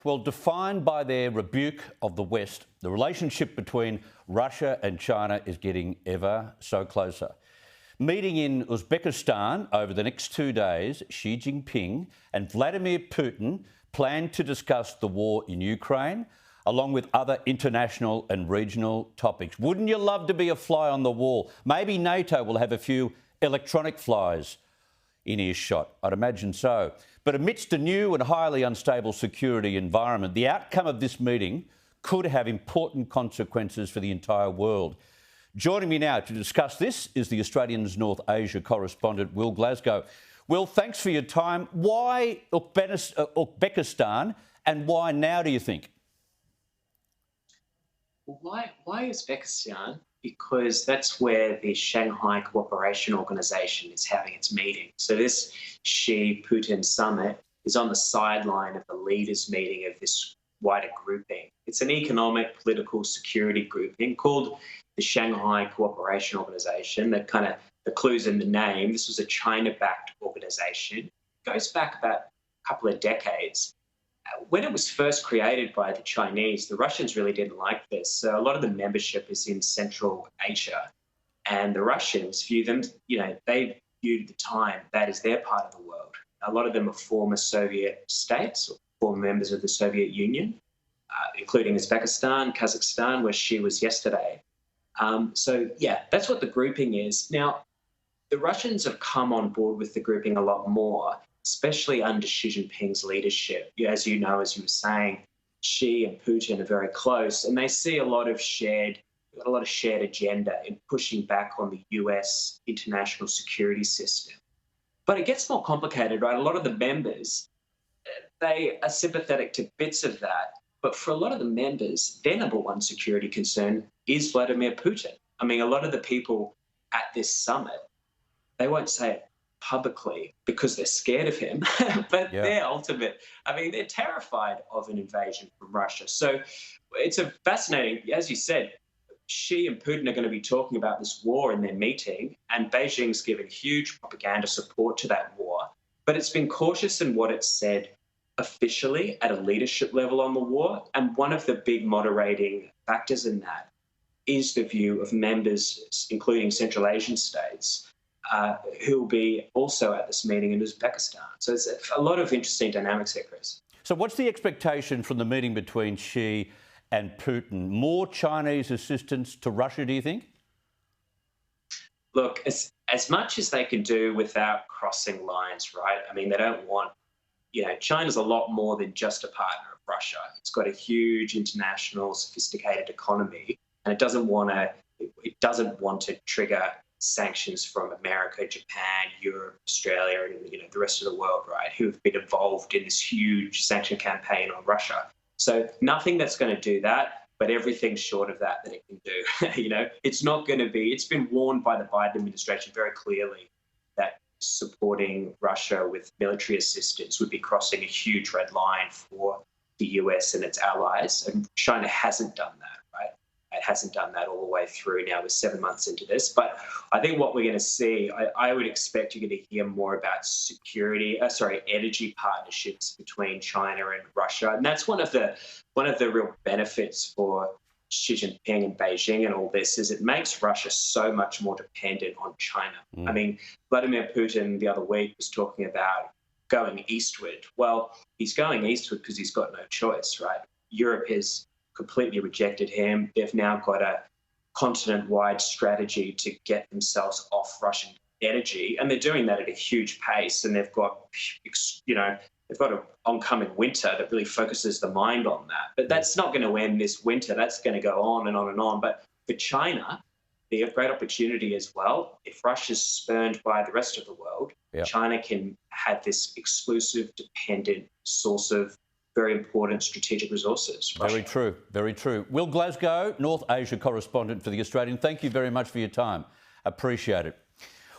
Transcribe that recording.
Well, defined by their rebuke of the West, the relationship between Russia and China is getting ever so closer. Meeting in Uzbekistan over the next 2 days, Xi Jinping and Vladimir Putin plan to discuss the war in Ukraine, along with other international and regional topics. Wouldn't you love to be a fly on the wall? Maybe NATO will have a few electronic flies in earshot. I'd imagine so. But amidst a new and highly unstable security environment, the outcome of this meeting could have important consequences for the entire world. Joining me now to discuss this is the Australian's North Asia correspondent, Will Glasgow. Will, thanks for your time. Why Uzbekistan and why now, do you think? Why Uzbekistan? Because that's where the Shanghai Cooperation Organisation is having its meeting. So this Xi-Putin summit is on the sideline of the leaders' meeting of this wider grouping. It's an economic, political, security grouping called the Shanghai Cooperation Organisation. That kind of, the clues in the name, this was a China-backed organisation. It goes back about a couple of decades. When it was first created by the Chinese, the Russians really didn't like this. So a lot of the membership is in Central Asia. And the Russians view them, they viewed at the time that is their part of the world. A lot of them are former Soviet states, or former members of the Soviet Union, including Uzbekistan, Kazakhstan, where Xi was yesterday. That's what the grouping is. Now, the Russians have come on board with the grouping a lot more, especially under Xi Jinping's leadership. As you know, as you were saying, Xi and Putin are very close, and they see a lot of shared agenda in pushing back on the US international security system. But it gets more complicated, right? A lot of the members, they are sympathetic to bits of that. But for a lot of the members, their number one security concern is Vladimir Putin. I mean, a lot of the people at this summit, they won't say it publicly because they're scared of him, but they're terrified of an invasion from Russia. So it's a fascinating, as you said, Xi and Putin are going to be talking about this war in their meeting, and Beijing's given huge propaganda support to that war. But it's been cautious in what it's said officially at a leadership level on the war. And one of the big moderating factors in that is the view of members, including Central Asian states, who will be also at this meeting in Uzbekistan. So it's a lot of interesting dynamics here, Chris. So what's the expectation from the meeting between Xi and Putin? More Chinese assistance to Russia, do you think? Look, as much as they can do without crossing lines, right? I mean, they don't want, China's a lot more than just a partner of Russia. It's got a huge international, sophisticated economy, and it doesn't want to trigger sanctions from America, Japan, Europe, Australia, and the rest of the world, right, who have been involved in this huge sanction campaign on Russia. So nothing that's going to do that, but everything short of that it can do. It's not going to be. It's been warned by the Biden administration very clearly that supporting Russia with military assistance would be crossing a huge red line for the US and its allies, and China hasn't done that. It hasn't done that all the way through. Now we're 7 months into this. But I think what we're going to see, I would expect you're going to hear more about energy partnerships between China and Russia. And that's one of the real benefits for Xi Jinping and Beijing and all this is it makes Russia so much more dependent on China. I mean, Vladimir Putin the other week was talking about going eastward. Well, he's going eastward because he's got no choice, right? Europe has completely rejected him. They've now got a continent-wide strategy to get themselves off Russian energy, and they're doing that at a huge pace. And they've got, an oncoming winter that really focuses the mind on that. But that's not going to end this winter. That's going to go on and on and on. But for China, they have great opportunity as well. If Russia's spurned by the rest of the world, China can have this exclusive, dependent source of very important strategic resources. Very true, very true. Will Glasgow, North Asia correspondent for The Australian, thank you very much for your time. Appreciate it.